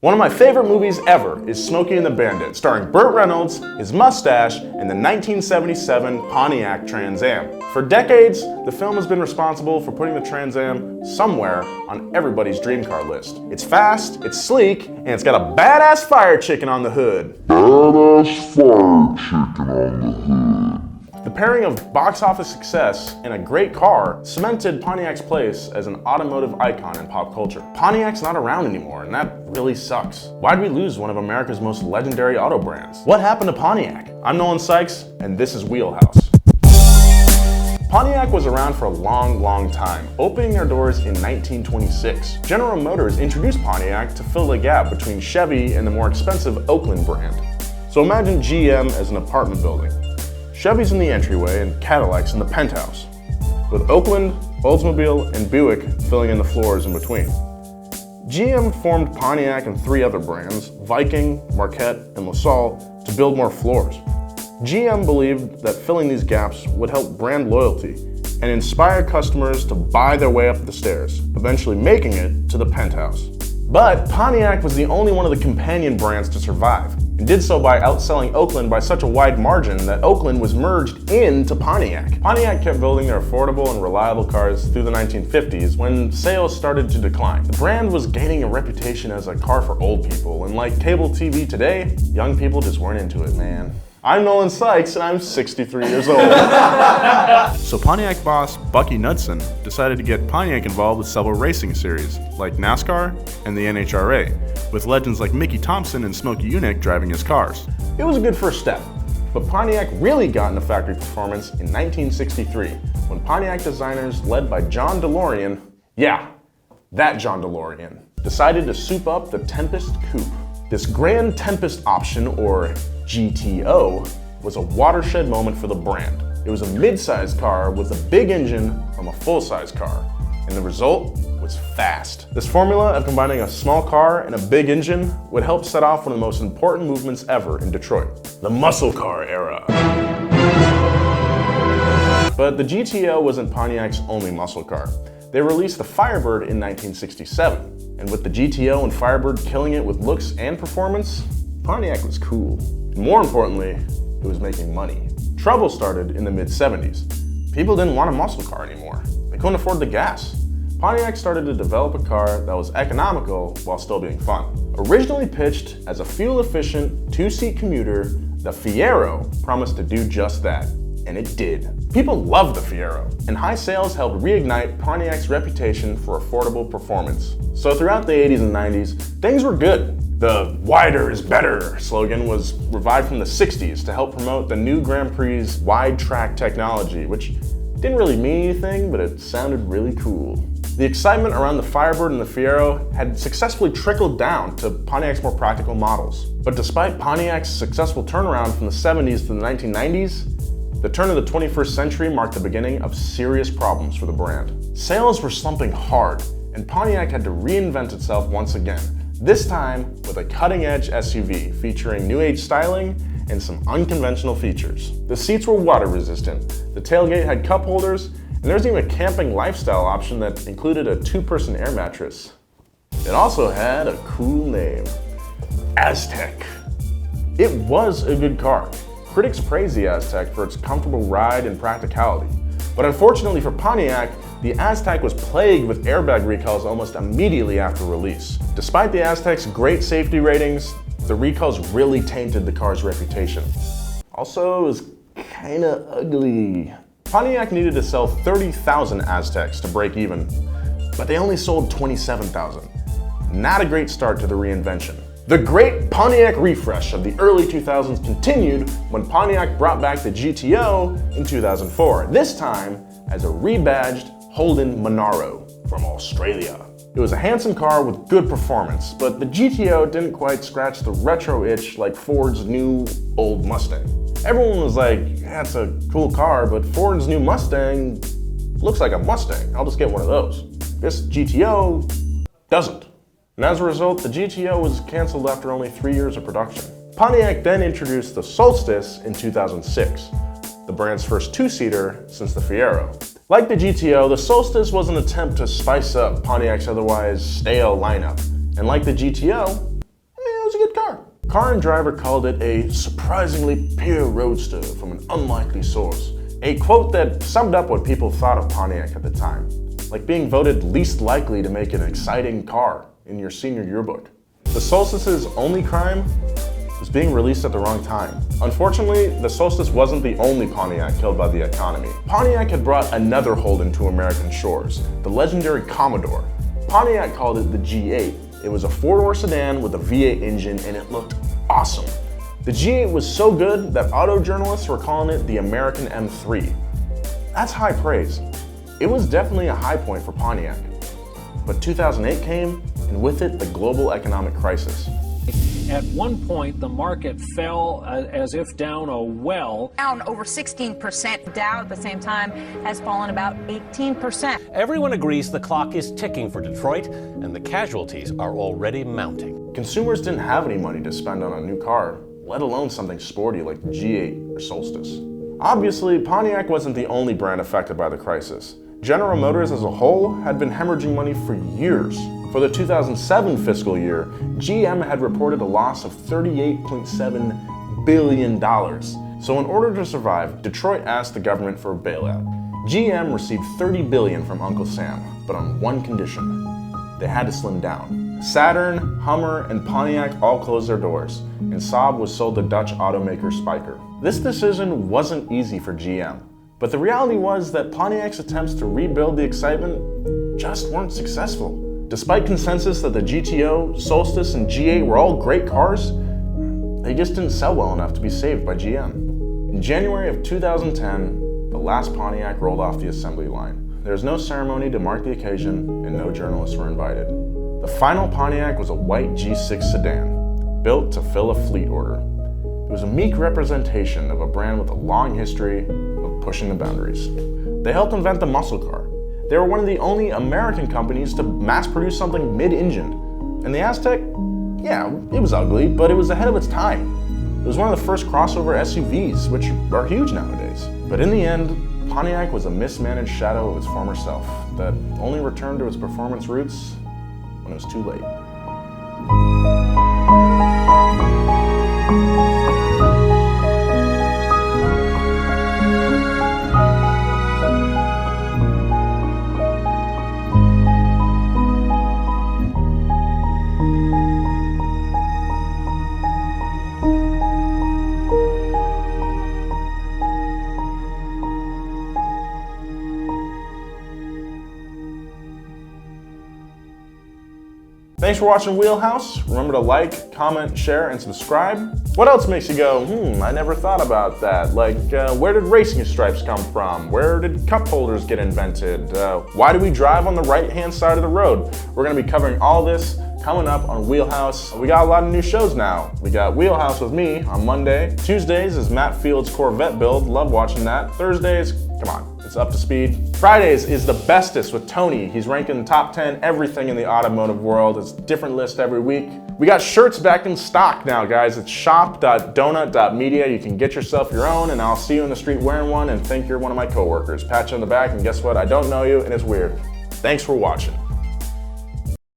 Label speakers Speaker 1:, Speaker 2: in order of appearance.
Speaker 1: One of my favorite movies ever is Smokey and the Bandit, starring Burt Reynolds, his mustache, and the 1977 Pontiac Trans Am. For decades, the film has been responsible for putting the Trans Am somewhere on everybody's dream car list. It's fast, it's sleek, and it's got a badass fire chicken on the hood. The pairing of box office success and a great car cemented Pontiac's place as an automotive icon in pop culture. Pontiac's not around anymore, and that really sucks. Why'd we lose one of America's most legendary auto brands? What happened to Pontiac? I'm Nolan Sykes, and this is WheelHouse. Pontiac was around for a long time, opening their doors in 1926. General Motors introduced Pontiac to fill the gap between Chevy and the more expensive Oakland brand. So imagine GM as an apartment building. Chevy's in the entryway and Cadillac's in the penthouse, with Oakland, Oldsmobile, and Buick filling in the floors in between. GM formed Pontiac and three other brands, Viking, Marquette, and LaSalle, to build more floors. GM believed that filling these gaps would help brand loyalty and inspire customers to buy their way up the stairs, eventually making it to the penthouse. But Pontiac was the only one of the companion brands to survive, and did so by outselling Oakland by such a wide margin that Oakland was merged into Pontiac. Pontiac kept building their affordable and reliable cars through the 1950s when sales started to decline. The brand was gaining a reputation as a car for old people, and like cable TV today, young people just weren't into it, man. I'm Nolan Sykes, and I'm 63 years old. So Pontiac boss Bucky Knudsen decided to get Pontiac involved with several racing series, like NASCAR and the NHRA, with legends like Mickey Thompson and Smokey Yunick driving his cars. It was a good first step, but Pontiac really got into factory performance in 1963, when Pontiac designers led by John DeLorean, yeah, that John DeLorean, decided to soup up the Tempest Coupe. This Grand Tempest option, or GTO, was a watershed moment for the brand. It was a mid-sized car with a big engine from a full-size car, and the result was fast. This formula of combining a small car and a big engine would help set off one of the most important movements ever in Detroit, the muscle car era. But the GTO wasn't Pontiac's only muscle car. They released the Firebird in 1967. And with the GTO and Firebird killing it with looks and performance, Pontiac was cool. And more importantly, it was making money. Trouble started in the mid-70s. People didn't want a muscle car anymore. They couldn't afford the gas. Pontiac started to develop a car that was economical while still being fun. Originally pitched as a fuel-efficient, two-seat commuter, the Fiero promised to do just that. And it did. People loved the Fiero, and high sales helped reignite Pontiac's reputation for affordable performance. So throughout the 80s and 90s, things were good. The wider is better slogan was revived from the 60s to help promote the new Grand Prix's wide track technology, which didn't really mean anything, but it sounded really cool. The excitement around the Firebird and the Fiero had successfully trickled down to Pontiac's more practical models. But despite Pontiac's successful turnaround from the 70s to the 1990s, the turn of the 21st century marked the beginning of serious problems for the brand. Sales were slumping hard, and Pontiac had to reinvent itself once again, this time with a cutting-edge SUV featuring new-age styling and some unconventional features. The seats were water-resistant, the tailgate had cup holders, and there was even a camping lifestyle option that included a two-person air mattress. It also had a cool name, Aztek. It was a good car. Critics praised the Aztek for its comfortable ride and practicality. But unfortunately for Pontiac, the Aztek was plagued with airbag recalls almost immediately after release. Despite the Aztek's great safety ratings, the recalls really tainted the car's reputation. Also, it was kinda ugly. Pontiac needed to sell 30,000 Azteks to break even, but they only sold 27,000. Not a great start to the reinvention. The great Pontiac refresh of the early 2000s continued when Pontiac brought back the GTO in 2004, this time as a rebadged Holden Monaro from Australia. It was a handsome car with good performance, but the GTO didn't quite scratch the retro itch like Ford's new old Mustang. Everyone was like, yeah, it's a cool car, but Ford's new Mustang looks like a Mustang. I'll just get one of those. This GTO doesn't. And as a result, the GTO was canceled after only 3 years of production. Pontiac then introduced the Solstice in 2006, the brand's first two-seater since the Fiero. Like the GTO, the Solstice was an attempt to spice up Pontiac's otherwise stale lineup. And like the GTO, Car and Driver called it a surprisingly pure roadster from an unlikely source. A quote that summed up what people thought of Pontiac at the time, like being voted least likely to make an exciting car in your senior yearbook. The Solstice's only crime was being released at the wrong time. Unfortunately, the Solstice wasn't the only Pontiac killed by the economy. Pontiac had brought another Holden to American shores, the legendary Commodore. Pontiac called it the G8. It was a four-door sedan with a V8 engine and it looked awesome. The G8 was so good that auto journalists were calling it the American M3. That's high praise. It was definitely a high point for Pontiac. But 2008 came, and with it, the global economic crisis.
Speaker 2: At one point, the market fell as if down a well.
Speaker 3: Down over 16%. Dow at the same time has fallen about 18%.
Speaker 4: Everyone agrees the clock is ticking for Detroit, and the casualties are already mounting.
Speaker 1: Consumers didn't have any money to spend on a new car, let alone something sporty like the G8 or Solstice. Obviously, Pontiac wasn't the only brand affected by the crisis. General Motors as a whole had been hemorrhaging money for years. For the 2007 fiscal year, GM had reported a loss of $38.7 billion. So in order to survive, Detroit asked the government for a bailout. GM received $30 billion from Uncle Sam, but on one condition. They had to slim down. Saturn, Hummer, and Pontiac all closed their doors, and Saab was sold to Dutch automaker Spyker. This decision wasn't easy for GM, but the reality was that Pontiac's attempts to rebuild the excitement just weren't successful. Despite consensus that the GTO, Solstice, and G8 were all great cars, they just didn't sell well enough to be saved by GM. In January of 2010, the last Pontiac rolled off the assembly line. There was no ceremony to mark the occasion, and no journalists were invited. The final Pontiac was a white G6 sedan, built to fill a fleet order. It was a meek representation of a brand with a long history of pushing the boundaries. They helped invent the muscle car. They were one of the only American companies to mass produce something mid-engine. And the Aztek, yeah, it was ugly, but it was ahead of its time. It was one of the first crossover SUVs, which are huge nowadays. But in the end, Pontiac was a mismanaged shadow of its former self that only returned to its performance roots when it was too late. Thanks for watching WheelHouse. Remember to like, comment, share, and subscribe. What else makes you go, I never thought about that? Like, where did racing stripes come from? Where did cup holders get invented? Why do we drive on the right-hand side of the road? We're gonna be covering all this coming up on WheelHouse. We got a lot of new shows now. We got WheelHouse with me on Monday. Tuesdays is Matt Field's Corvette build. Love watching that. Thursdays, come on, it's up to speed. Fridays is The Bestest with Tony. He's ranking top 10 everything in the automotive world. It's a different list every week. We got shirts back in stock now, guys. It's shop.donut.media. You can get yourself your own, and I'll see you in the street wearing one and think you're one of my coworkers. Pat you on the back, and guess what? I don't know you, and it's weird. Thanks for watching.